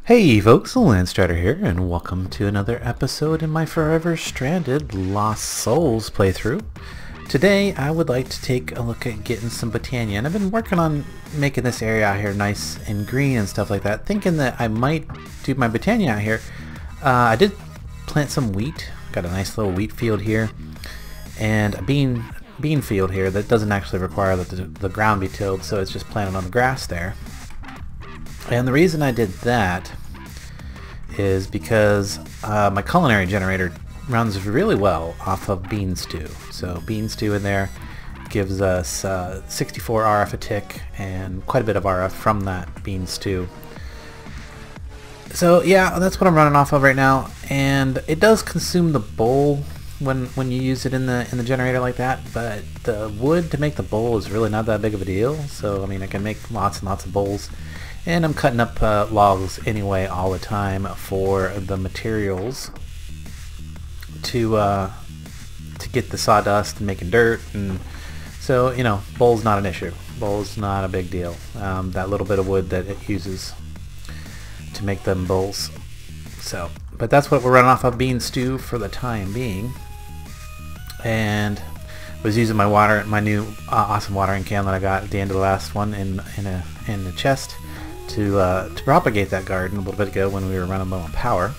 Hey folks, Landstryder here, and welcome to another episode in my Forever Stranded Lost Souls playthrough. Today I would like to take a look at getting some botania, and I've been working on making this area out here nice and green and stuff like that, thinking that I might do my botania out here. I did plant some wheat, got a nice little wheat field here, and a bean field here that doesn't actually require that the ground be tilled, so it's just planted on the grass there. And the reason I did that is because my culinary generator runs really well off of bean stew. So bean stew in there gives us 64 RF a tick and quite a bit of RF from that bean stew. So yeah, that's what I'm running off of right now, and it does consume the bowl when you use it in the generator like that, but the wood to make the bowl is really not that big of a deal. So I mean, I can make lots and lots of bowls. And I'm cutting up logs anyway all the time for the materials to get the sawdust and making dirt, and so you know, bowl's not an issue. Bowl's not a big deal. That little bit of wood that it uses to make them bowls. So, but that's what we're running off of, bean stew for the time being. And was using my new awesome watering can that I got at the end of the last one in the chest to propagate that garden a little bit ago when we were running low on power.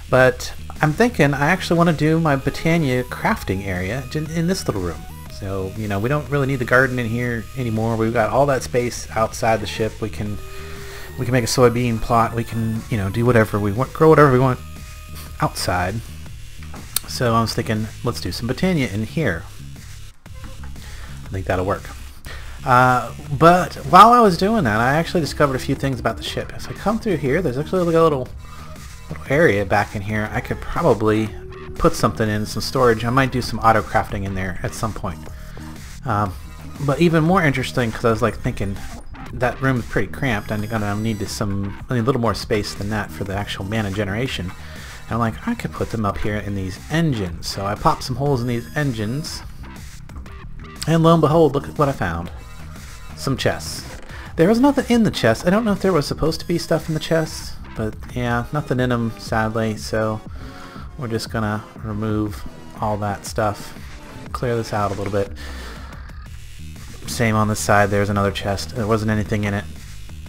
But I'm thinking I actually want to do my botania crafting area in this little room. So you know, we don't really need the garden in here anymore. We've got all that space outside the ship. We can make a soybean plot. We can, you know, do whatever we want, grow whatever we want outside. So I was thinking, let's do some botania in here. I think that'll work. But while I was doing that, I actually discovered a few things about the ship. If I come through here, there's actually like a little area back in here. I could probably put something in, some storage. I might do some auto crafting in there at some point. But even more interesting, because I was like thinking that room is pretty cramped. I'm gonna need a little more space than that for the actual mana generation. And I'm like, I could put them up here in these engines. So I popped some holes in these engines, and lo and behold, look at what I found. Some chests. There was nothing in the chest. I don't know if there was supposed to be stuff in the chest, but yeah, nothing in them, sadly. So we're just gonna remove all that stuff, clear this out a little bit. Same on this side. There's another chest. There wasn't anything in it.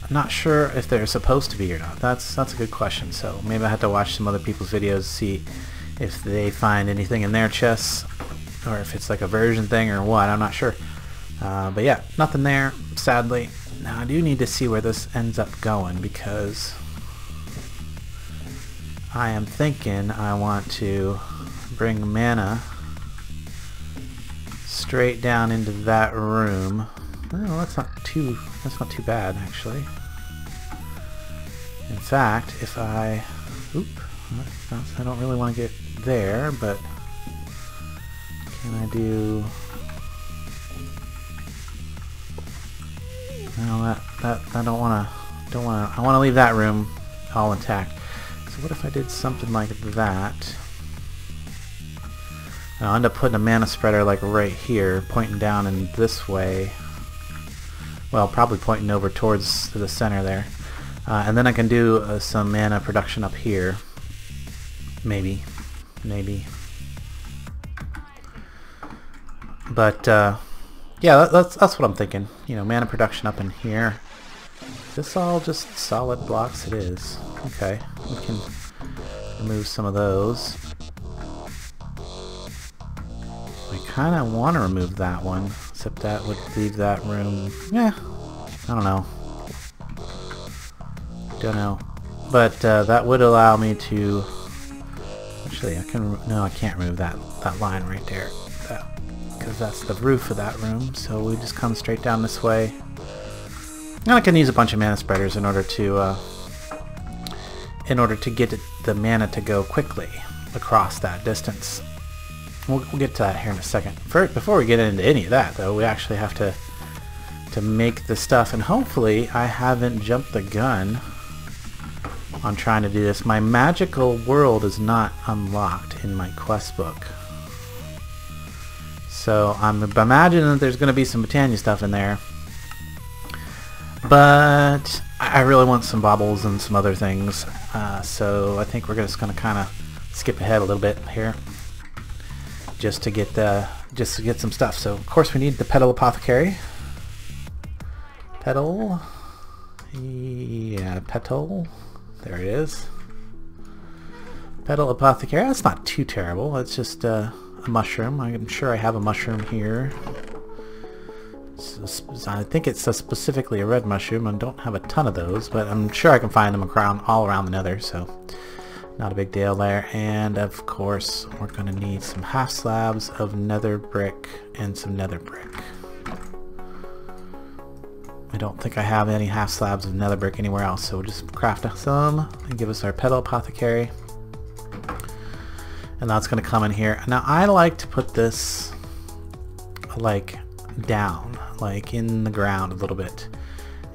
I'm not sure if they're supposed to be or not. That's a good question. So maybe I have to watch some other people's videos to see if they find anything in their chests, or if it's like a version thing or what. I'm not sure. But yeah, nothing there, sadly. Now I do need to see where this ends up going, because I am thinking I want to bring mana straight down into that room. Well, that's not too bad actually. In fact, if I I don't really want to get there, but can I do? No, I don't want to. I want to leave that room all intact. So what if I did something like that? And I'll end up putting a mana spreader like right here, pointing down in this way. Well, probably pointing over towards the center there. And then I can do some mana production up here. Maybe. But yeah, that's what I'm thinking. You know, mana production up in here. Is this all just solid blocks? It is. Okay, we can remove some of those. I kind of want to remove that one, except that would leave that room. Yeah, I don't know. But that would allow me to. Actually, I can. No, I can't remove that line right there. Because that's the roof of that room. So we just come straight down this way. And I can use a bunch of mana spreaders in order to get the mana to go quickly across that distance. We'll get to that here in a second. Before we get into any of that, though, we actually have to make the stuff, and hopefully I haven't jumped the gun on trying to do this. My magical world is not unlocked in my quest book. So I'm imagining that there's going to be some botania stuff in there. But I really want some baubles and some other things, so I think we're just going to kind of skip ahead a little bit here, just to get some stuff. So of course we need the petal apothecary. Petal, yeah, petal. There it is. Petal apothecary. That's not too terrible. It's just a mushroom. I'm sure I have a mushroom here. I think it's specifically a red mushroom. I don't have a ton of those, but I'm sure I can find them all around the nether, so not a big deal there. And of course we're going to need some half slabs of nether brick and some nether brick. I don't think I have any half slabs of nether brick anywhere else, so we'll just craft some and give us our petal apothecary. And that's going to come in here. Now I like to put this like down, like in the ground a little bit,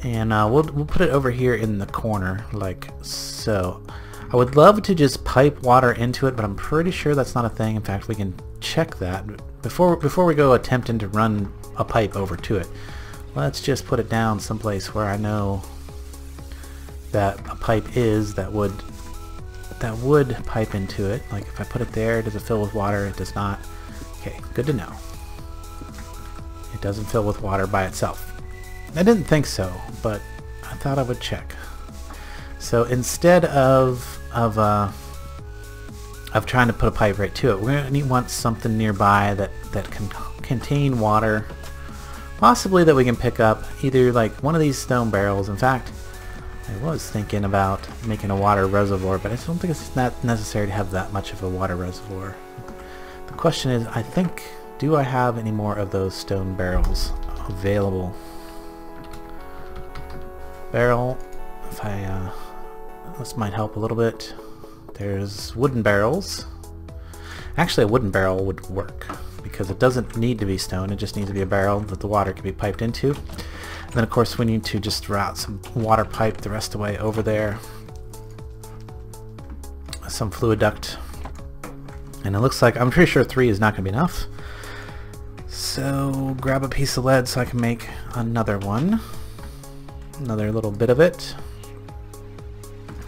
and we'll put it over here in the corner like so. I would love to just pipe water into it, but I'm pretty sure that's not a thing. In fact, we can check that before we go attempting to run a pipe over to it. Let's just put it down someplace where I know that a pipe is that would pipe into it. Like if I put it there, does it fill with water? It does not. Okay, good to know. It doesn't fill with water by itself. I didn't think so, but I thought I would check. So instead of trying to put a pipe right to it, we're going to want something nearby that can contain water, possibly that we can pick up either like one of these stone barrels. In fact, I was thinking about making a water reservoir, but I don't think it's not necessary to have that much of a water reservoir. The question is, I think, do I have any more of those stone barrels available? Barrel, if this might help a little bit. There's wooden barrels. Actually, a wooden barrel would work because it doesn't need to be stone, it just needs to be a barrel that the water can be piped into. And then of course we need to just route some water pipe the rest of the way over there. Some fluid duct. And it looks like, I'm pretty sure 3 is not going to be enough. So grab a piece of lead so I can make another one. Another little bit of it.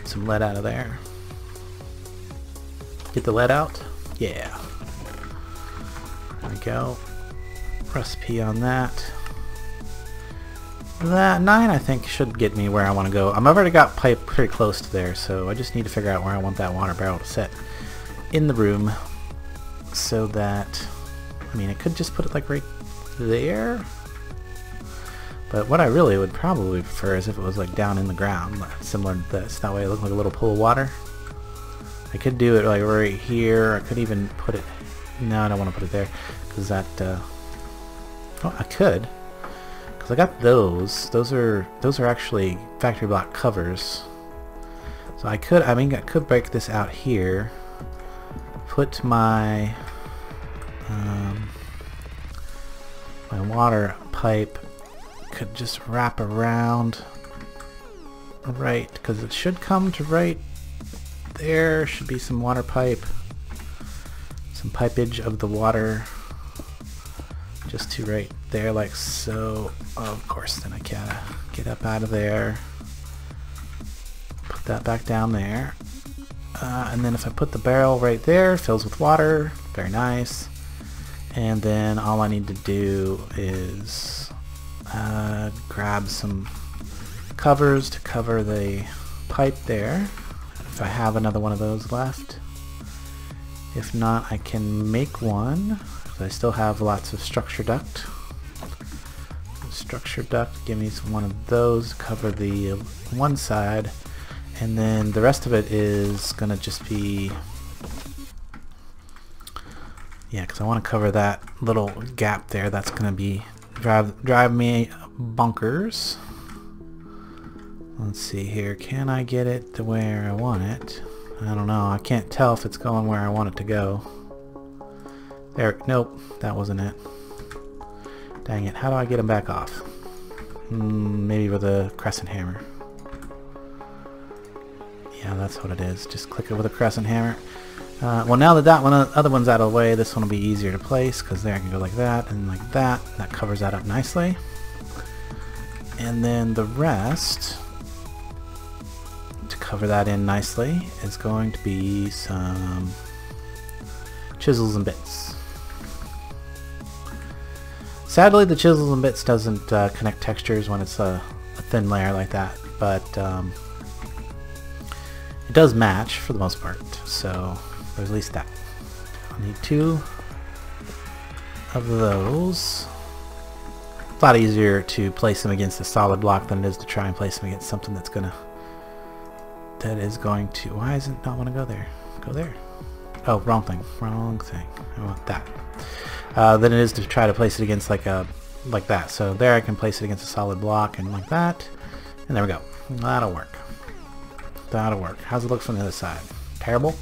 Some lead out of there. Get the lead out. Yeah. There we go. Recipe on that. That 9 I think should get me where I want to go. I've already got pipe pretty close to there, so I just need to figure out where I want that water barrel to sit in the room, so that, I mean, I could just put it like right there, but what I really would probably prefer is if it was like down in the ground, similar to this. That way it looks like a little pool of water. I could do it like right here. I could even put it, no, I don't want to put it there because that oh, I could, because I got those are actually factory block covers, so I could, I mean, I could break this out here, put my my water pipe, could just wrap around right, because it should come to right there. Should be some water pipe, some pipage of the water just to right there like so. Of course, then I gotta get up out of there, put that back down there, and then if I put the barrel right there, fills with water, very nice. And then all I need to do is grab some covers to cover the pipe there, if I have another one of those left. If not, I can make one, because I still have lots of structure duct. Structure duct, give me one of those to cover the one side, and then the rest of it is gonna just be, yeah, because I want to cover that little gap there. That's gonna be drive me bonkers. Let's see here, can I get it to where I want it? I don't know, I can't tell if it's going where I want it to go. There, nope, that wasn't it. Dang it, how do I get them back off? Maybe with a crescent hammer. Yeah, that's what it is, just click it with a crescent hammer. Well, now that other one's out of the way, this one will be easier to place, because there I can go like that and like that. That covers that up nicely. And then the rest, to cover that in nicely, is going to be some chisels and bits. Sadly, the chisels and bits doesn't connect textures when it's a thin layer like that, but it does match for the most part, so there's at least that. I need 2 of those. It's a lot easier to place them against a solid block than it is to try and place them against something that's is going to, why does it not want to go there? Go there. Oh, wrong thing. Wrong thing. I want that. Than it is to try to place it against like that. So there I can place it against a solid block and like that. And there we go. That'll work. That'll work. How's it look from the other side? Terrible?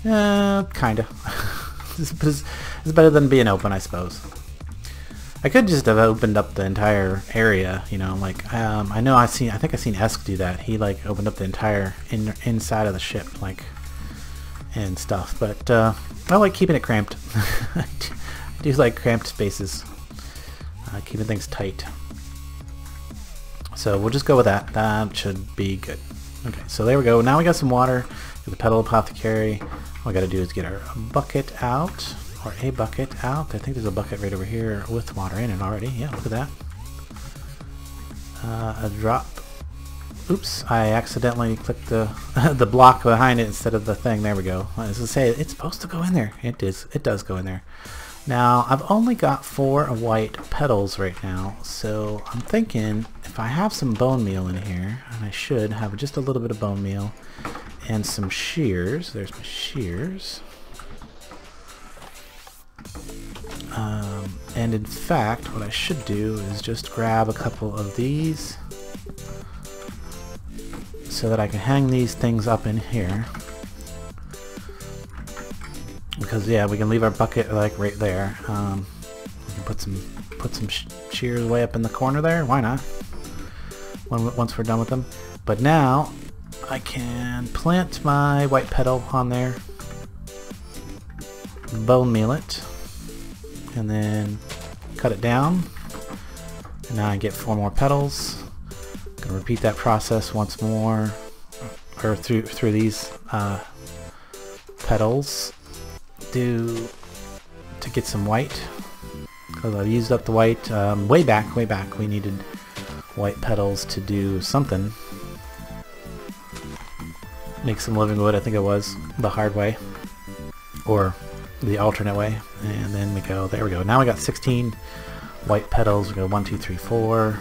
Kinda. It's better than being open, I suppose. I could just have opened up the entire area, you know, like, I think I seen Esk do that. He, like, opened up the entire inside of the ship, like, and stuff. But, I like keeping it cramped. I do like cramped spaces. Keeping things tight. So we'll just go with that. That should be good. Okay, so there we go. Now we got some water. Get the pedal apothecary. All we gotta do is get our bucket out. Or a bucket out. I think there's a bucket right over here with water in it already. Yeah, look at that. A drop. Oops, I accidentally clicked the the block behind it instead of the thing. There we go. I was gonna say it's supposed to go in there. It is. It does go in there. Now I've only got 4 white petals right now, so I'm thinking if I have some bone meal in here, and I should have just a little bit of bone meal and some shears. There's my shears. And in fact, what I should do is just grab a couple of these so that I can hang these things up in here. Because yeah, we can leave our bucket like right there. We can put some shears way up in the corner there. Why not? Once we're done with them. But now I can plant my white petal on there, bone meal it, and then cut it down. And now I get 4 more petals. Gonna repeat that process once more, or through these petals, to get some white. Because I've used up the white way back. We needed white petals to do something. Make some living wood. I think it was the hard way, or the alternate way. And then we go, there we go. Now we got 16 white petals. We go 1, 2, 3, 4.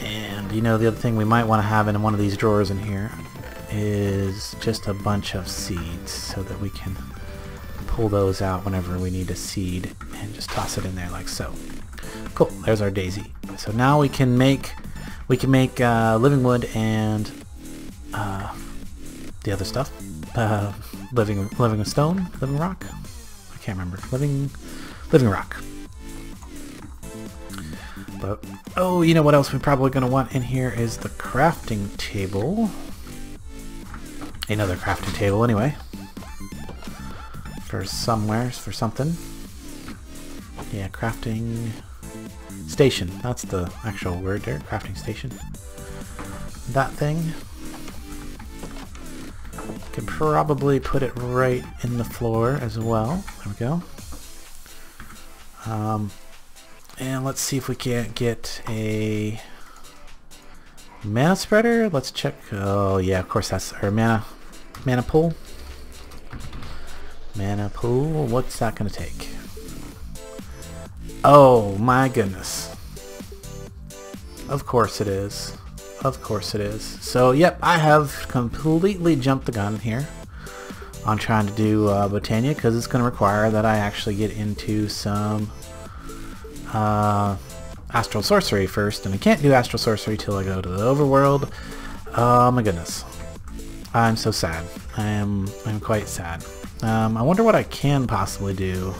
And you know, the other thing we might want to have in one of these drawers in here is just a bunch of seeds, so that we can pull those out whenever we need a seed and just toss it in there like so. Cool. There's our daisy. So now we can make living wood and the other stuff. Living stone, living rock. I can't remember. Living rock. But oh, you know what else we're probably going to want in here is the crafting table. Another crafting table, anyway. For something. Yeah, crafting station. That's the actual word there. Crafting station. That thing. Could probably put it right in the floor as well. There we go. And let's see if we can't get a mana spreader. Let's check. Oh yeah, of course that's our mana pool. Mana pool. What's that gonna take? Oh my goodness. Of course it is. Of course it is. So yep, I have completely jumped the gun here on trying to do Botania, because it's going to require that I actually get into some astral sorcery first, and I can't do astral sorcery till I go to the overworld. Oh my goodness, I'm so sad. I'm quite sad. I wonder what I can possibly do.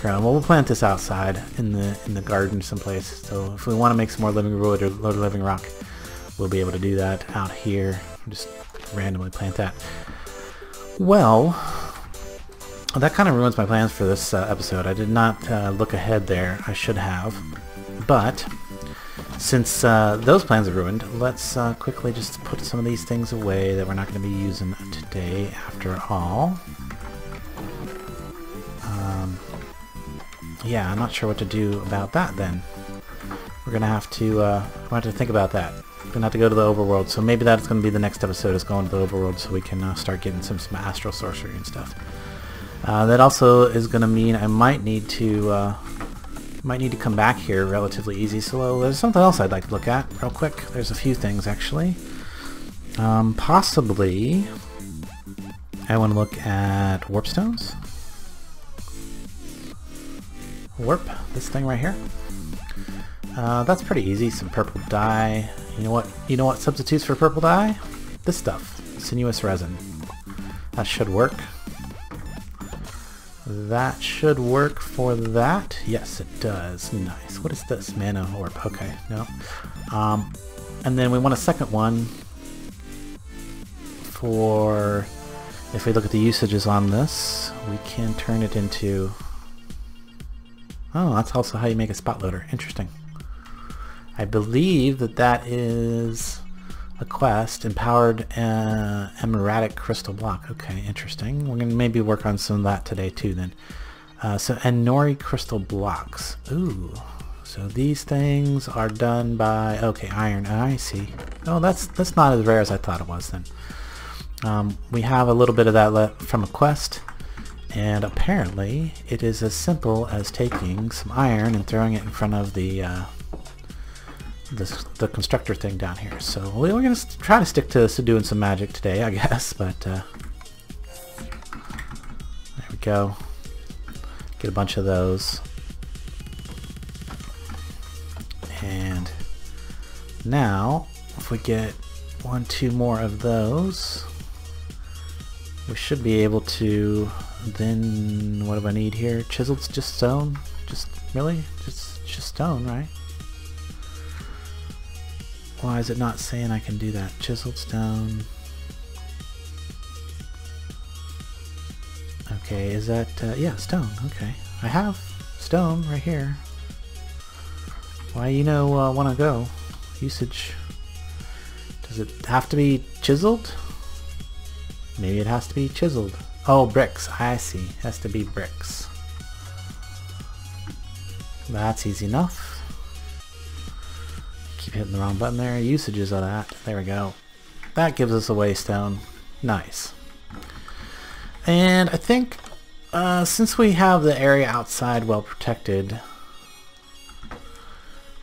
Well, we'll plant this outside in the garden someplace. So if we want to make some more living wood or living rock, we'll be able to do that out here. Just randomly plant that. Well, that kind of ruins my plans for this episode. I did not look ahead there. I should have. But since those plans are ruined, let's quickly just put some of these things away that we're not going to be using today after all. Yeah, I'm not sure what to do about that then. We're going to have to think about that. We're going to have to go to the overworld, so maybe that's going to be the next episode, is going to the overworld so we can start getting some astral sorcery and stuff. That also is going to mean I might need to come back here relatively easy. So there's something else I'd like to look at real quick. There's a few things actually. Possibly I want to look at warp stones. Warp, this thing right here. That's pretty easy. Some purple dye. You know what substitutes for purple dye? This stuff, sinuous resin. That should work. That should work for that. Yes, it does. Nice. What is this? Mana orb. Okay, no. And then we want a second one for, if we look at the usages on this, we can turn it into, oh, that's also how you make a spot loader. Interesting. I believe that is a quest, empowered emeradic crystal block. Okay, interesting. We're going to maybe work on some of that today too then. So Nori crystal blocks. Ooh. So these things are done by, okay, iron. I see. Oh, that's not as rare as I thought it was then. We have a little bit of that left from a quest, and apparently it is as simple as taking some iron and throwing it in front of the constructor thing down here. So we're going to try to stick to doing some magic today, I guess, but there we go. Get a bunch of those. And now if we get 1-2 more of those, we should be able to then, what do I need here? Chiseled, just stone? Just really? Just stone, right? Why is it not saying I can do that? Chiseled stone. Okay, is that, yeah, stone, okay. I have stone right here. Why, want to go? Usage. Does it have to be chiseled? Maybe it has to be chiseled. Oh, bricks, I see. It has to be bricks. That's easy enough. Keep hitting the wrong button there. Usages of that. There we go. That gives us a waystone. Nice. And I think since we have the area outside well protected,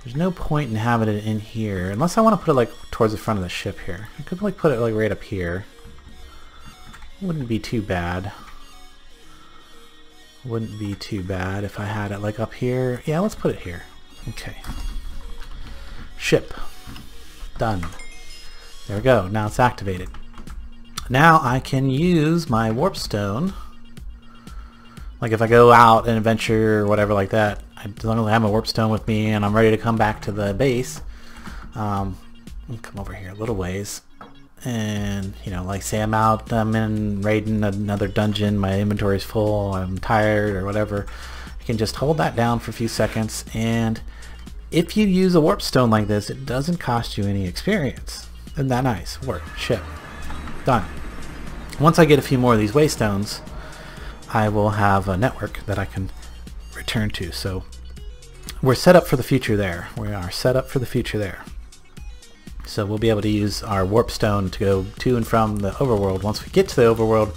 there's no point in having it in here unless I want to put it like towards the front of the ship here. I could like put it like right up here. Wouldn't be too bad. Wouldn't be too bad if I had it like up here. Yeah, let's put it here. Okay. Ship. Done. There we go. Now it's activated. Now I can use my warp stone. Like if I go out and adventure or whatever like that, I don't really have my warp stone with me and I'm ready to come back to the base. Come over here a little ways. And, like say I'm in raiding another dungeon, my inventory's full, I'm tired or whatever. I can just hold that down for a few seconds, and if you use a warp stone like this, it doesn't cost you any experience. Isn't that nice? Work. Ship. Done. Once I get a few more of these waystones, I will have a network that I can return to. So we're set up for the future there. We are set up for the future there. So we'll be able to use our warp stone to go to and from the overworld once we get to the overworld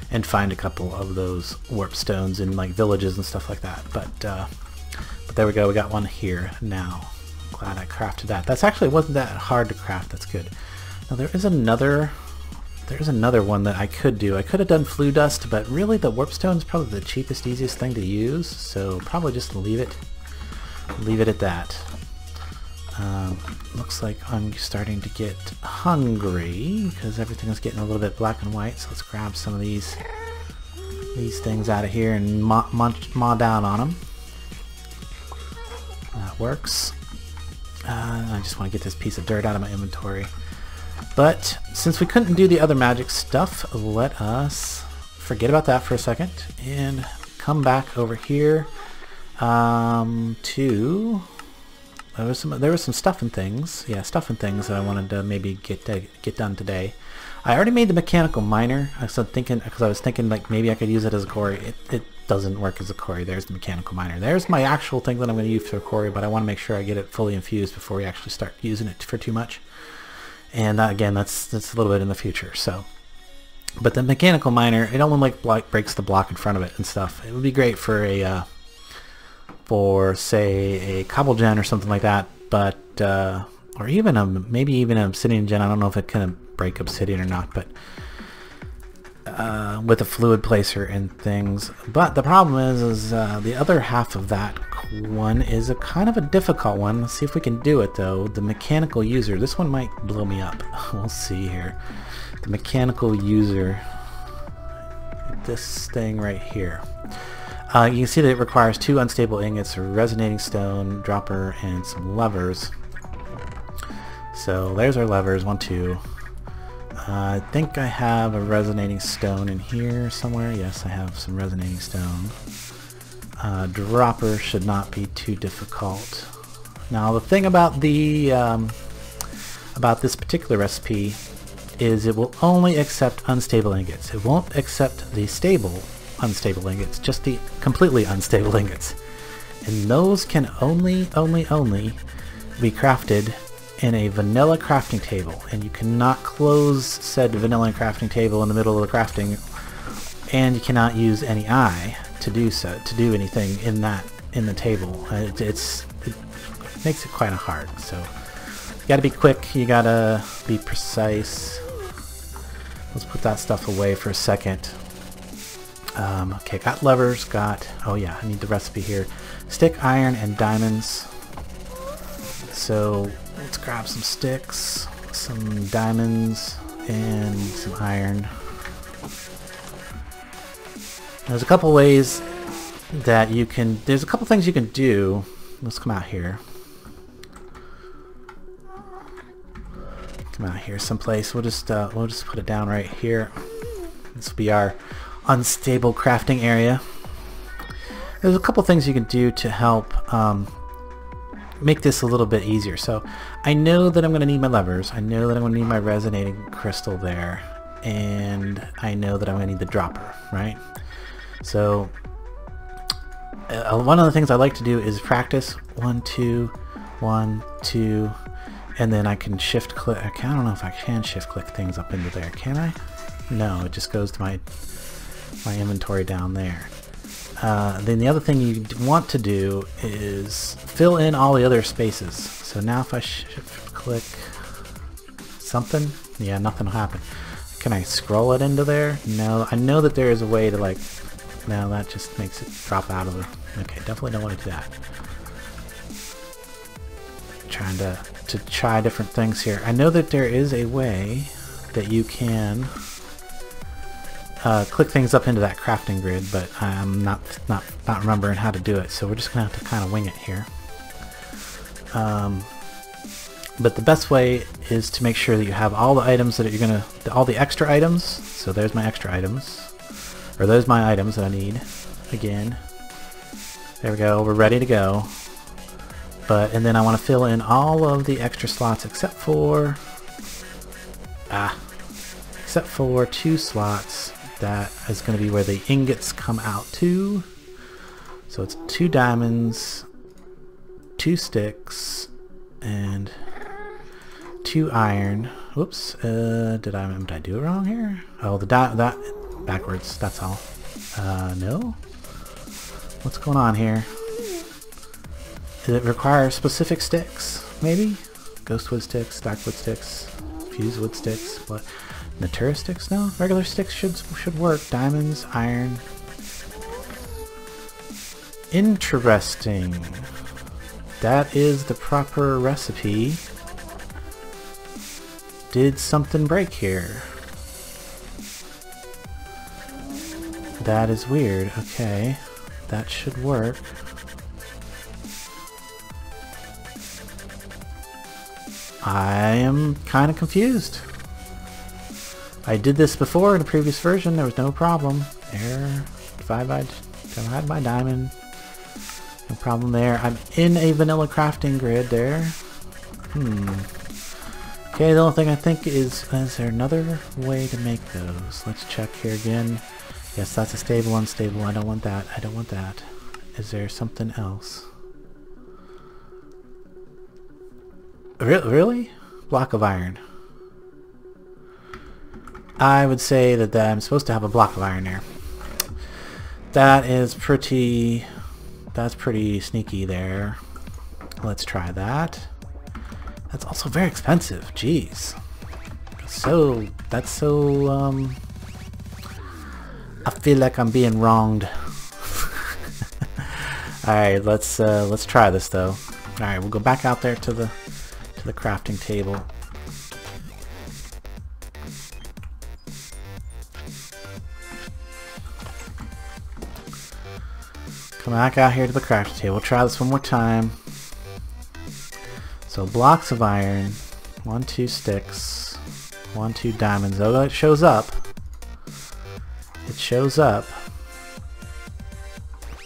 and find a couple of those warp stones in like villages and stuff like that. But there we go. We got one here now. Glad I crafted that. That's actually wasn't that hard to craft. That's good. Now there's another one that I could do. I could have done flue dust, but really the warp stone is probably the cheapest, easiest thing to use. So probably just leave it at that. Looks like I'm starting to get hungry because everything is getting a little bit black and white. So let's grab some of these things out of here and maw down on them. That works. I just want to get this piece of dirt out of my inventory. But since we couldn't do the other magic stuff, let us forget about that for a second and come back over here to there was some stuff and things. Yeah, stuff and things that I wanted to maybe get done today. I already made the mechanical miner. I was thinking like maybe I could use it as a quarry. It doesn't work as a quarry. There's the mechanical miner. There's my actual thing that I'm going to use for a quarry, but I want to make sure I get it fully infused before we actually start using it for too much. And again, that's a little bit in the future. So, but the mechanical miner, it only like breaks the block in front of it and stuff. It would be great for a for say a cobble gen or something like that, but or even maybe even an obsidian gen. I don't know if it can break obsidian or not, but with a fluid placer and things. But the problem is the other half of that one is a kind of a difficult one. Let's see if we can do it though. The mechanical user, this one might blow me up. We'll see here. The mechanical user, this thing right here. You can see that it requires 2 unstable ingots, a resonating stone, dropper, and some levers. So there's our levers, 1, 2. I think I have a resonating stone in here somewhere. Yes, I have some resonating stone. Dropper should not be too difficult. Now the thing about the about this particular recipe is it will only accept unstable ingots. It won't accept the stable unstable ingots, just the completely unstable ingots. And those can only be crafted in a vanilla crafting table, and you cannot close said vanilla crafting table in the middle of the crafting, and you cannot use any eye to do so, to do anything in the table. It makes it quite hard. So you gotta be quick, you gotta be precise. Let's put that stuff away for a second. Okay, got levers, oh yeah, I need the recipe here. Stick, iron, and diamonds. So let's grab some sticks, some diamonds, and some iron. There's a couple ways that you can, there's a couple things you can do. Let's come out here. Come out here someplace. We'll just put it down right here. This will be our unstable crafting area. There's a couple things you can do to help make this a little bit easier. So I know that I'm going to need my levers. I know that I'm going to need my resonating crystal there, and I know that I'm going to need the dropper, right? So one of the things I like to do is practice 1, 2, 1, 2, and then I can shift click. I don't know if I can shift click things up into there. Can I? No, it just goes to my inventory down there. Then the other thing you want to do is fill in all the other spaces. So now if I shift click something, yeah, nothing will happen. Can I scroll it into there? No, I know that there is a way to like, no, that just makes it drop out of the, okay, definitely don't want to do that. Trying to try different things here. I know that there is a way that you can click things up into that crafting grid, but I'm not remembering how to do it, so we're just gonna have to kind of wing it here. But the best way is to make sure that you have all the items that you're gonna, all the extra items. So there's my extra items, or those my items that I need. Again, there we go. We're ready to go. And then I want to fill in all of the extra slots except for 2 slots. That is going to be where the ingots come out to. So it's 2 diamonds, 2 sticks, and 2 iron. Whoops, did I do it wrong here? Oh, that backwards. That's all. No. What's going on here? Does it require specific sticks? Maybe? Ghostwood sticks, darkwood sticks, fusewood sticks, what? Natura sticks? No, regular sticks should work. Diamonds, iron. Interesting. That is the proper recipe. Did something break here? That is weird. Okay, that should work. I am kind of confused. I did this before in a previous version. There was no problem. Error. Divide by diamond. No problem there. I'm in a vanilla crafting grid there. Okay, the only thing I think is there another way to make those? Let's check here again. Yes, that's a stable, unstable. I don't want that. I don't want that. Is there something else? Really? Block of iron. I would say that I'm supposed to have a block of iron there. That is pretty... That's pretty sneaky there. Let's try that. That's also very expensive. Jeez. That's so I feel like I'm being wronged. Alright, let's try this though. Alright, we'll go back out there to the crafting table. Come back out here to the crafting table. Try this one more time. So blocks of iron, 1, 2 sticks, 1, 2 diamonds. Oh, it shows up. It shows up.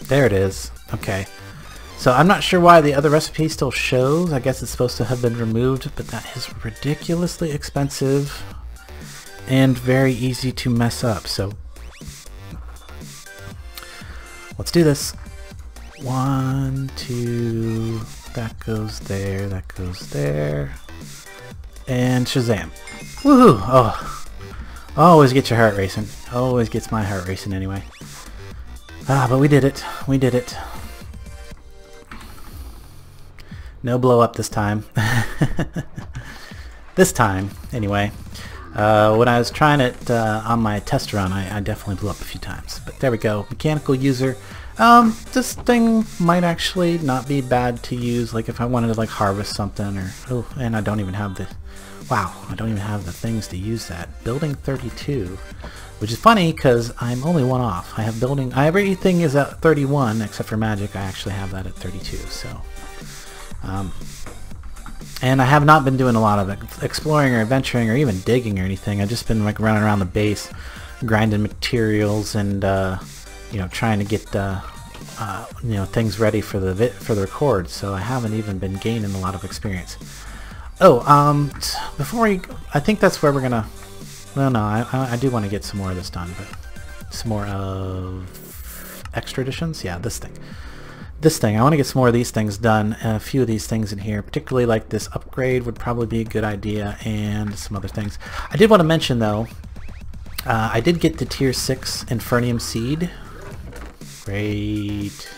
There it is. Okay. So I'm not sure why the other recipe still shows. I guess it's supposed to have been removed, but that is ridiculously expensive and very easy to mess up. So let's do this. 1, 2, that goes there, that goes there, and Shazam. Woohoo! Oh, always gets your heart racing. Always gets my heart racing anyway. Ah, but we did it. We did it. No blow up this time. This time, anyway. When I was trying it on my test run, I definitely blew up a few times. But there we go. Mechanical user. This thing might actually not be bad to use, like if I wanted to like harvest something or... Oh, and I don't even have the... Wow, I don't even have the things to use that. Building 32. Which is funny because I'm only one off. I have building... everything is at 31 except for magic. I actually have that at 32, so... and I have not been doing a lot of exploring or adventuring or even digging or anything. I've just been like running around the base, grinding materials and you know, trying to get you know, things ready for the record. So I haven't even been gaining a lot of experience. Oh, before we, I think that's where we're gonna. Well, no, I do want to get some more of this done, but some more of extra editions. Yeah, this thing. This thing, I want to get some more of these things done, a few of these things in here, particularly like this upgrade would probably be a good idea, and some other things. I did want to mention though, I did get the tier 6 Infernium seed. Great.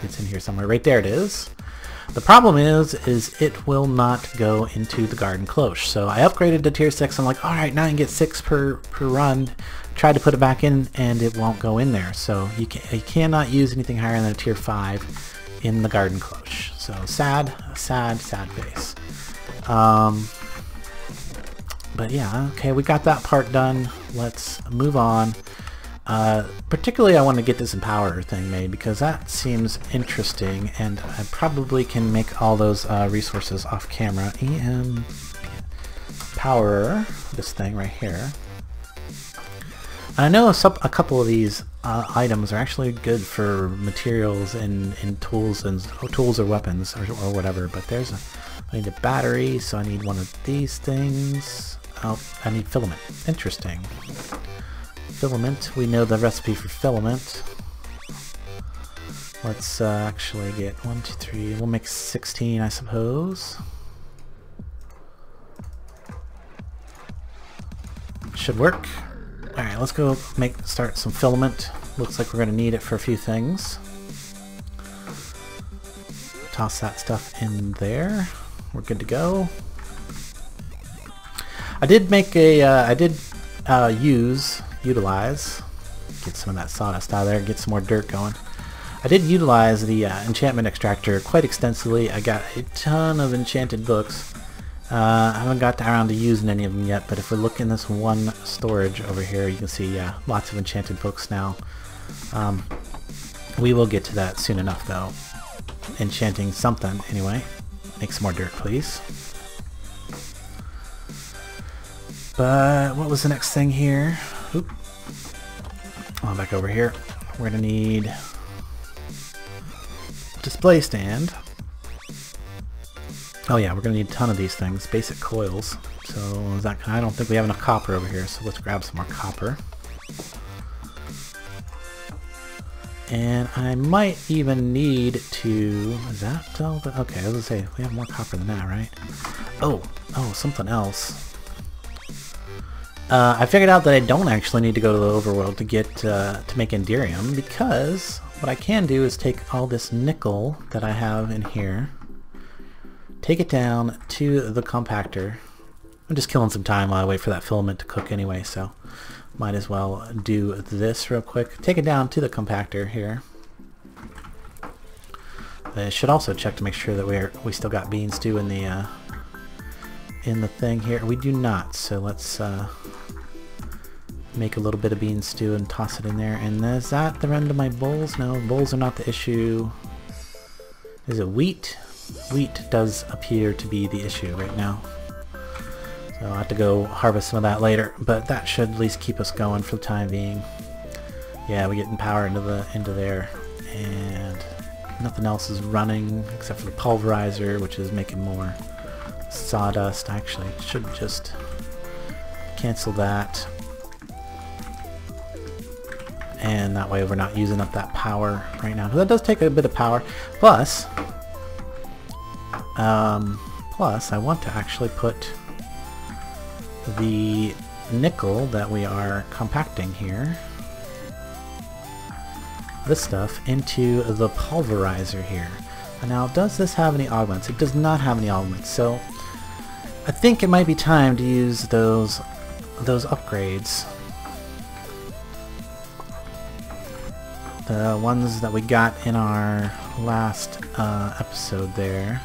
It's in here somewhere. Right there it is. The problem is it will not go into the garden cloche. So I upgraded to tier 6. I'm like, alright, now I can get 6 per run. Tried to put it back in and it won't go in there. So you cannot use anything higher than a tier 5 in the garden cloche. So sad face. But yeah, okay, we got that part done. Let's move on. Particularly I want to get this Empower thing made because that seems interesting and I probably can make all those resources off camera. And power this thing right here. And I know a couple of these items are actually good for materials and tools and tools or weapons or whatever, but I need a battery, so I need one of these things. Oh, I need filament. Interesting. Filament. We know the recipe for filament. Let's actually get 1, 2, 3. We'll make 16, I suppose. Should work. Alright, let's go start some filament. Looks like we're going to need it for a few things. Toss that stuff in there. We're good to go. I did make a, utilize, get some of that sawdust out of there, get some more dirt going. I did utilize the enchantment extractor quite extensively. I got a ton of enchanted books. I haven't got around to using any of them yet, but if we look in this one storage over here, you can see lots of enchanted books now. We will get to that soon enough though. Enchanting something anyway. Make some more dirt, please. But what was the next thing here? Oop. Oh, back over here. We're gonna need just display stand. Oh yeah, we're gonna need a ton of these things. Basic coils. So is that? I don't think we have enough copper over here, so let's grab some more copper. And I might even need to... Is that all the... Okay, I was gonna say, we have more copper than that, right? Oh, something else. I figured out that I don't actually need to go to the overworld to get to make Enderium, because what I can do is take all this nickel that I have in here, take it down to the compactor. I'm just killing some time while I wait for that filament to cook anyway, so might as well do this real quick. Take it down to the compactor here. I should also check to make sure that we still got bean stew in the thing here. We do not, so let's make a little bit of bean stew and toss it in there. And is that the end of my bowls? No, bowls are not the issue. Is it wheat? Wheat does appear to be the issue right now. So I'll have to go harvest some of that later, but that should at least keep us going for the time being. Yeah, we're getting power into there, and nothing else is running except for the pulverizer, which is making more sawdust. Actually, it should just cancel that. And that way we're not using up that power right now. That does take a bit of power. Plus, I want to actually put the nickel that we are compacting here, this stuff, into the pulverizer here. And now, does this have any augments? It does not have any augments, so I think it might be time to use those upgrades. The ones that we got in our last episode there.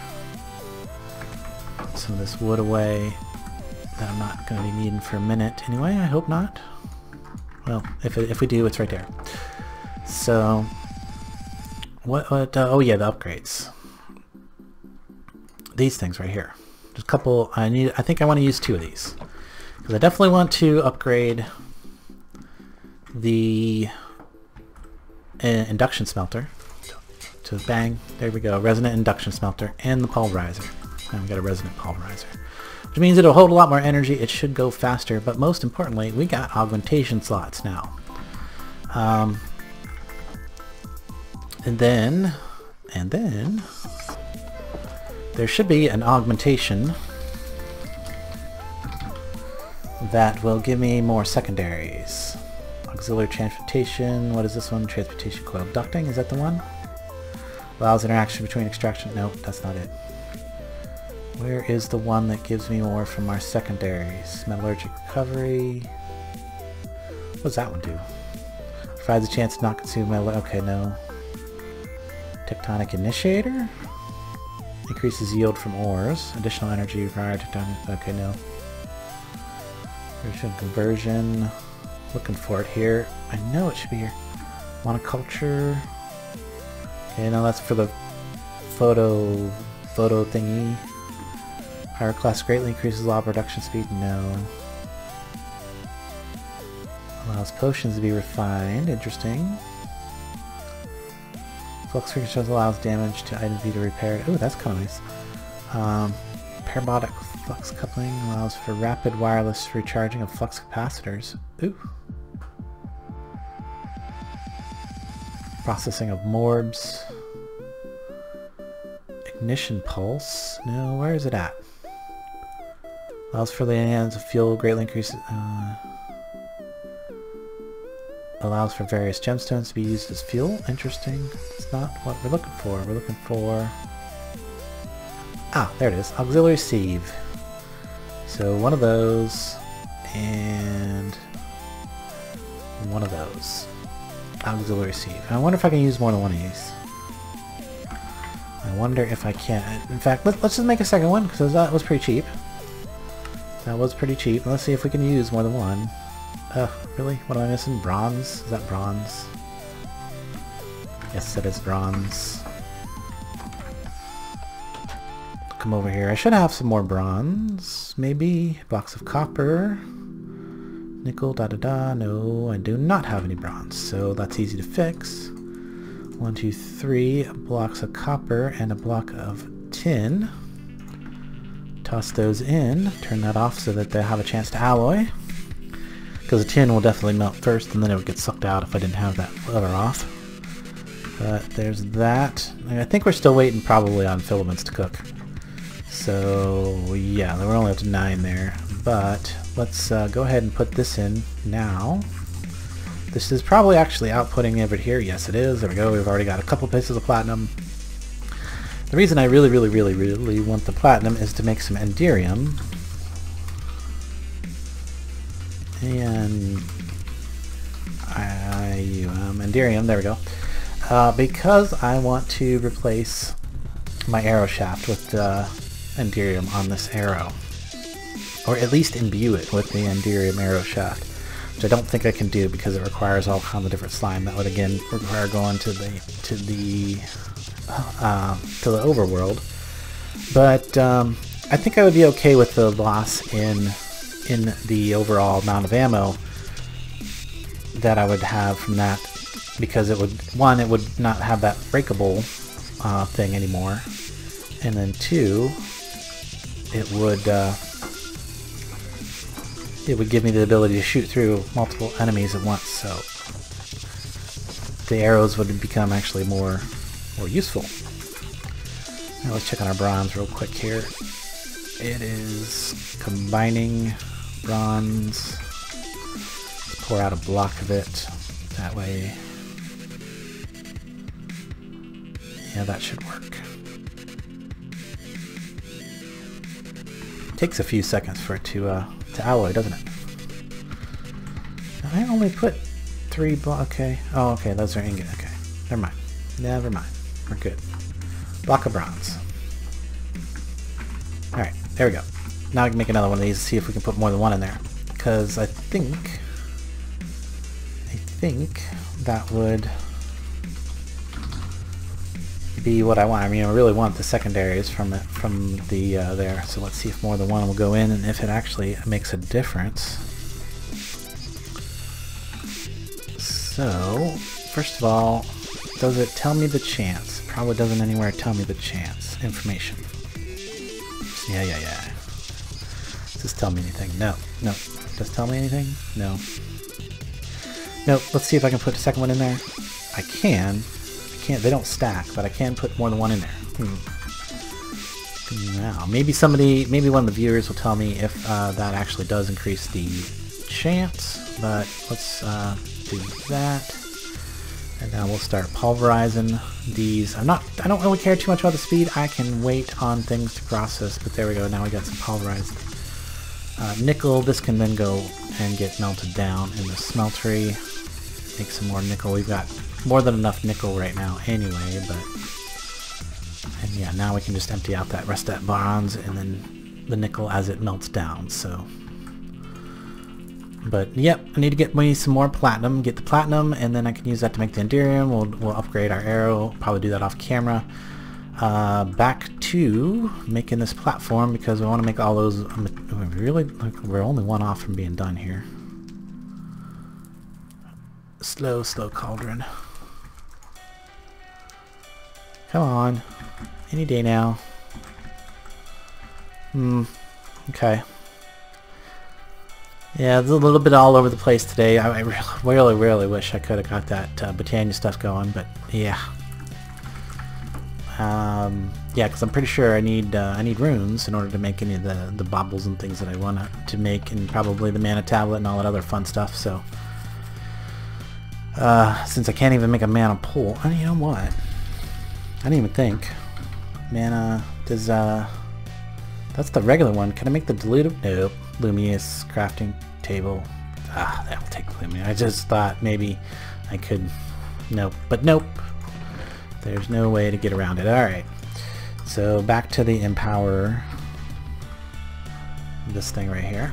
Some of this wood away that I'm not going to be needing for a minute anyway. I hope not. Well, if we do, it's right there. So, oh yeah, the upgrades. These things right here. There's a couple. I think I want to use 2 of these, because I definitely want to upgrade the induction smelter. So bang, there we go, resonant induction smelter, and the pulverizer. And we got a resonant pulverizer, which means it'll hold a lot more energy. It should go faster, but most importantly, we got augmentation slots now. And then there should be an augmentation that will give me more secondaries. Auxiliary transportation. What is this one? Transportation coil ducting. Is that the one? Allows interaction between extraction. Nope, that's not it. Where is the one that gives me more from our secondaries? Metallurgic recovery. What does that one do? Provides a chance to not consume metal. Okay, no. Tectonic initiator. Increases yield from ores. Additional energy required. Tectonic. Okay, no. Conversion. Looking for it here. I know it should be here. Monoculture. Okay, now that's for the photo thingy. Higher class greatly increases lava production speed. No. Allows potions to be refined. Interesting. Flux frequency allows damage to items to be repaired. Oh, that's kind of nice. Parabolic flux coupling allows for rapid wireless recharging of flux capacitors. Ooh. Processing of morbs. Ignition pulse. No, where is it at? Allows for the enhance of fuel, greatly increases. Allows for various gemstones to be used as fuel. Interesting. It's not what we're looking for. We're looking for... Ah, there it is. Auxiliary sieve. So one of those and one of those. Auxiliary sieve. I wonder if I can use more than one of these. I wonder if I can. In fact, let's just make a second one, because that was pretty cheap. That was pretty cheap. Let's see if we can use more than one. Really? What am I missing? Bronze? Is that bronze? Yes, that is bronze. Come over here. I should have some more bronze. Maybe. Box of copper. Nickel, da-da-da. No, I do not have any bronze, so that's easy to fix. 1, 2, 3 blocks of copper and a block of tin. Toss those in, turn that off so that they have a chance to alloy. Because the tin will definitely melt first and then it would get sucked out if I didn't have that lever off. But there's that. I think we're still waiting probably on filaments to cook. So yeah, we're only up to 9 there. But let's go ahead and put this in now. This is probably actually outputting over here. Yes, it is. There we go. We've already got a couple pieces of platinum. The reason I really want the platinum is to make some enderium. And enderium, there we go. Because I want to replace my arrow shaft with enderium on this arrow. Or at least imbue it with the enderium arrow shaft. Which I don't think I can do because it requires all kinds of different slime. That would again require going to the overworld. But I think I would be okay with the loss in the overall amount of ammo that I would have from that, because it would, one, it would not have that breakable thing anymore, and then 2, it would give me the ability to shoot through multiple enemies at once, so the arrows would become actually more useful. Now let's check on our bronze real quick here. It is combining bronze. Let's pour out a block of it. That way, yeah, that should work. Takes a few seconds for it to alloy, doesn't it? I only put 3 blocks. Okay. Oh, okay. Those are ingot. Okay. Never mind. Never mind. We're good. Block of bronze. Alright. There we go. Now I can make another one of these, see if we can put more than one in there. Because I think that would be what I want. I mean, I really want the secondaries from the there. So let's see if more than one will go in and if it actually makes a difference. So, first of all, does it tell me the chance? Probably doesn't anywhere tell me the chance. Information. Yeah. Does this tell me anything? No. Does it tell me anything? No. Nope. Let's see if I can put a second one in there. I can. They don't stack, but I can put more than one in there. Now, maybe one of the viewers will tell me if that actually does increase the chance, but let's do that. And now we'll start pulverizing these. I don't really care too much about the speed. I can wait on things to process, but there we go. Now we got some pulverized nickel. This can then go and get melted down in the smeltery. Make some more nickel. We've got more than enough nickel right now anyway, and yeah, now we can just empty out that rest of that bronze and then the nickel as it melts down. So, but yep, I need to get me some more platinum, get the platinum, and then I can use that to make the enderium. We'll upgrade our arrow, probably do that off camera. Back to making this platform because we want to make all those. We're only one off from being done here. Slow cauldron. Come on. Any day now. Okay. Yeah, it's a little bit all over the place today. I really wish I could have got that Britannia stuff going, but yeah. Yeah, because I'm pretty sure I need runes in order to make any of the baubles and things that I want to make, and probably the mana tablet and all that other fun stuff, so since I can't even make a mana pool, you know what? I didn't even think. Mana does that's the regular one. Can I make the dilutive? Nope. Lumious crafting table. That'll take Lumia. I just thought maybe I could. Nope. But nope. There's no way to get around it. Alright. So back to the Empower. This thing right here.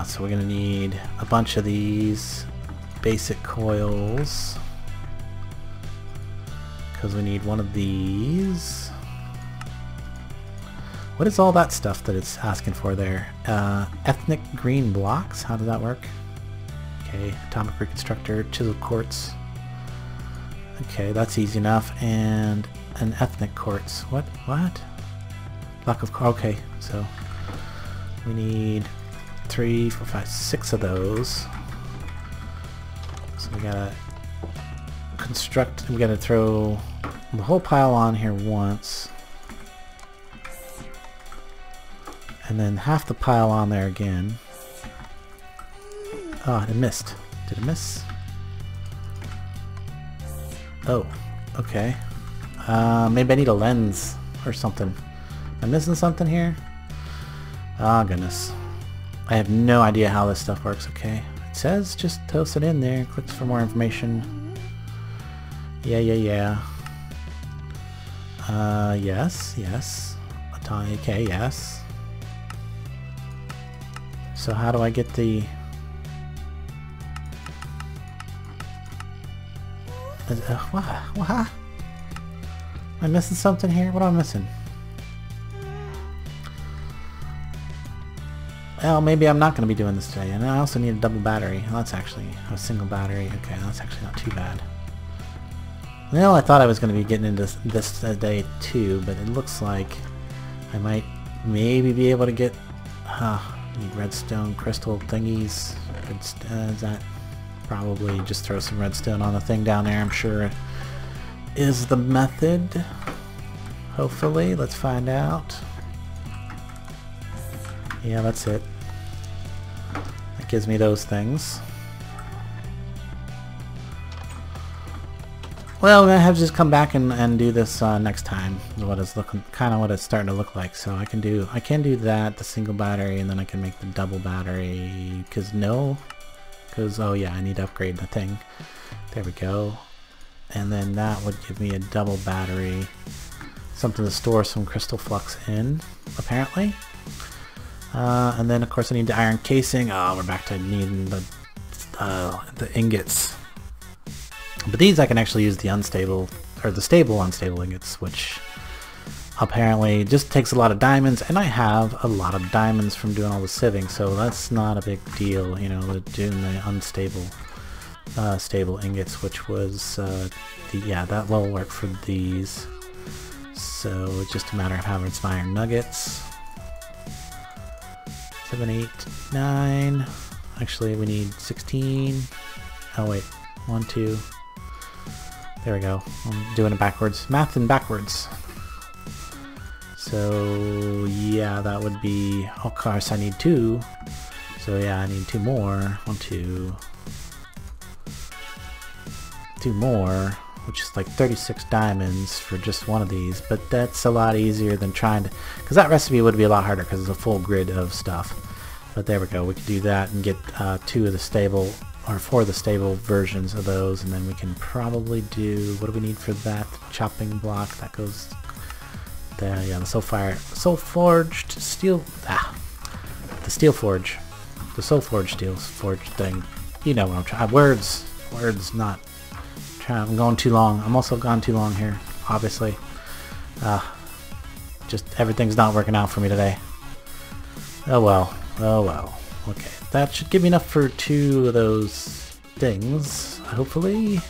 So we're gonna need a bunch of these basic coils. Because we need one of these. What is all that stuff that it's asking for there? Ethnic green blocks? How does that work? Okay, atomic reconstructor, chiseled quartz. Okay, that's easy enough. And an ethnic quartz. What? Block of... Okay, so we need 3, 4, 5, 6 of those. So we gotta construct... We gotta throw the whole pile on here once. And then half the pile on there again. Oh, it missed. Did it miss? Oh, okay. Maybe I need a lens or something. Am I missing something here? Oh, goodness. I have no idea how this stuff works, okay? It says just toss it in there. Clicks for more information. Yeah. Yes. Okay, yes. So how do I get the... What? Am I missing something here? What am I missing? Well, maybe I'm not going to be doing this today. And I also need a double battery. Well, that's actually a single battery. Okay, that's actually not too bad. Well, I thought I was going to be getting into this day too, but it looks like I might maybe be able to get... need redstone crystal thingies. Is that... Probably just throw some redstone on the thing down there, I'm sure is the method. Hopefully, let's find out. Yeah, that's it. That gives me those things. Well, I'm gonna have to just come back and do this next time. What it's looking, kind of what it's starting to look like. So I can do that, the single battery, and then I can make the double battery. Because, oh yeah, I need to upgrade the thing. There we go. And then that would give me a double battery. Something to store some crystal flux in, apparently. And then, of course, I need the iron casing. Oh, we're back to needing the ingots. But these I can actually use the unstable, or the stable unstable ingots, which apparently just takes a lot of diamonds, and I have a lot of diamonds from doing all the sieving, so that's not a big deal, you know, doing the unstable stable ingots, which was yeah, that will work for these. So it's just a matter of having some iron nuggets. 7, 8, 9. Actually, we need 16. Oh wait, 1, 2. There we go. I'm doing it backwards. Math and backwards. So yeah, that would be, of course I need 2. So yeah, I need 2 more. 1, 2. 2 more, which is like 36 diamonds for just one of these, but that's a lot easier than trying to, because that recipe would be a lot harder because it's a full grid of stuff. But there we go, we can do that and get 2 of the stable, or 4 of the stable versions of those, and then we can probably do, what do we need for that? Chopping block, that goes there, yeah, the soul forged steel, the steel forge, the soul forged steel forge thing. You know what I'm trying, words, not trying, I'm going too long. I'm also gone too long here, obviously. Just everything's not working out for me today. Oh well. Okay, that should give me enough for 2 of those things, hopefully.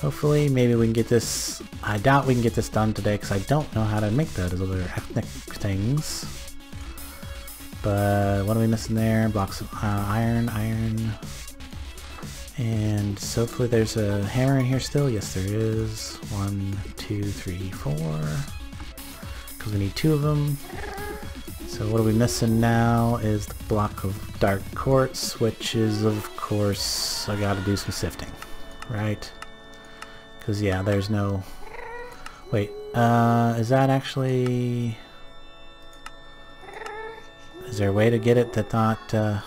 Hopefully, maybe we can get this. I doubt we can get this done today because I don't know how to make those other ethnic things. But what are we missing there? Blocks of iron. And so hopefully there's a hammer in here still. Yes, there is. 1, 2, 3, 4. Because we need 2 of them. So what are we missing now is the block of dark quartz, which is, of course, I gotta do some sifting, right? Because, yeah, there's no... Wait, is that actually... Is there a way to get it that not...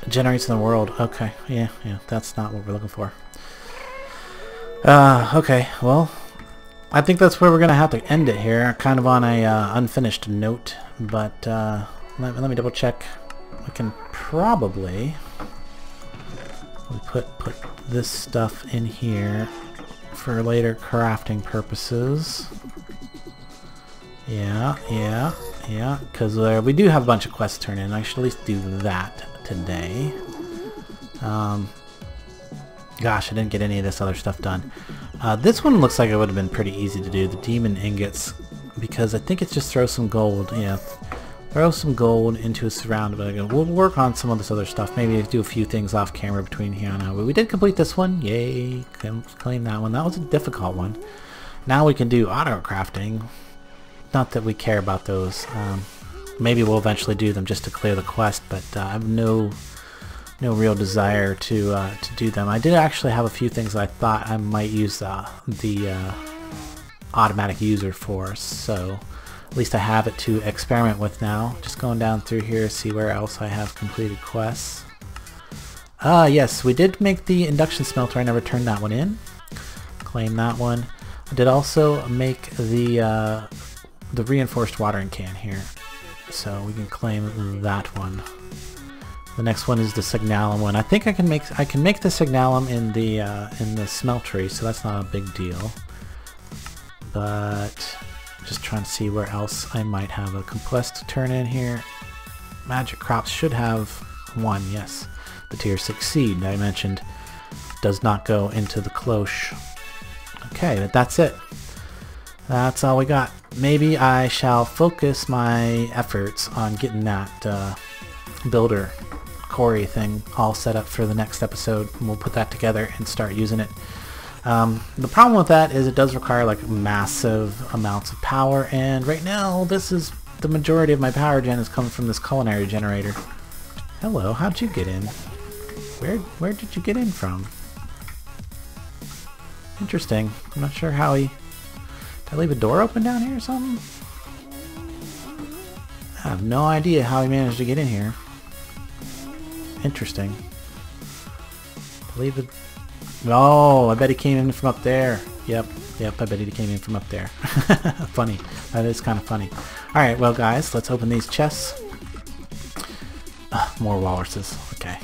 generates in the world? Okay, yeah, that's not what we're looking for. Okay, well... I think that's where we're going to have to end it here, kind of on a unfinished note, but let me double check. We can probably put this stuff in here for later crafting purposes. Yeah, because we do have a bunch of quests to turn in. I should at least do that today. Gosh, I didn't get any of this other stuff done. This one looks like it would have been pretty easy to do, the demon ingots, because I think it's just throw some gold, yeah. Throw some gold into a surround, but we'll work on some of this other stuff. Maybe do a few things off camera between here and now. But we did complete this one. Yay, claim that one. That was a difficult one. Now we can do auto crafting. Not that we care about those. Maybe we'll eventually do them just to clear the quest, but I have no real desire to do them. I did actually have a few things that I thought I might use the automatic user for, so at least I have it to experiment with now. Just going down through here, see where else I have completed quests. Yes, we did make the induction smelter. I never turned that one in. Claim that one. I did also make the reinforced watering can here, so we can claim that one. The next one is the signalum one. I think I can make the signalum in the smeltery, so that's not a big deal. But just trying to see where else I might have a quest to turn in here. Magic crops should have one, yes. The tier 6 seed I mentioned does not go into the cloche. Okay, but that's it. That's all we got. Maybe I shall focus my efforts on getting that builder Corey thing all set up for the next episode, and we'll put that together and start using it. The problem with that is it does require like massive amounts of power, and right now this is the majority of my power gen is coming from this culinary generator. Hello, how'd you get in? Where did you get in from? Interesting. I'm not sure how he... Did I leave a door open down here or something? I have no idea how he managed to get in here. Interesting. Leave it. Oh, I bet he came in from up there. Yep, I bet he came in from up there. Funny. That is kind of funny. Alright, well guys, let's open these chests. More walruses. Okay.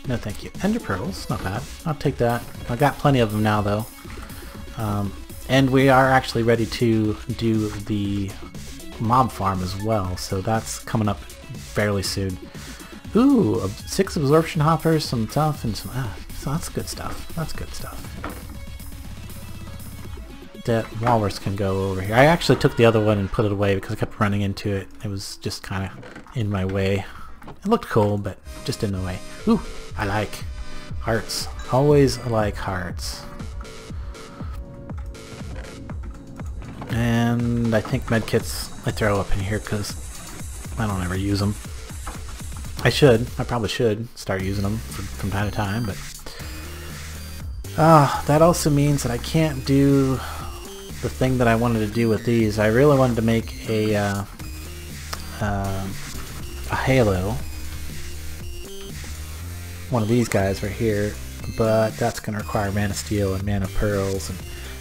No thank you. Ender pearls, not bad. I'll take that. I got plenty of them now though. And we are actually ready to do the mob farm as well, so that's coming up fairly soon. Ooh, 6 absorption hoppers, some stuff, and some... so that's good stuff. That's good stuff. That walrus can go over here. I actually took the other one and put it away because I kept running into it. It was just kind of in my way. It looked cool, but just in the way. Ooh, I like hearts. Always like hearts. And I think medkits I throw up in here because I don't ever use them. I probably should start using them from time to time, but that also means that I can't do the thing that I wanted to do with these. I really wanted to make a halo, one of these guys right here, but that's going to require mana steel and mana pearls, and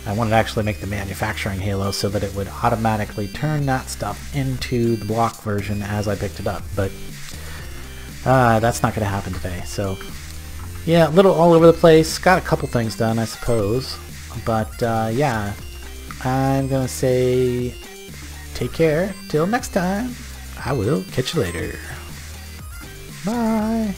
I wanted to actually make the manufacturing halo so that it would automatically turn that stuff into the block version as I picked it up, but that's not going to happen today. So yeah, a little all over the place. Got a couple things done, I suppose, but yeah, I'm going to say take care till next time. I will catch you later. Bye.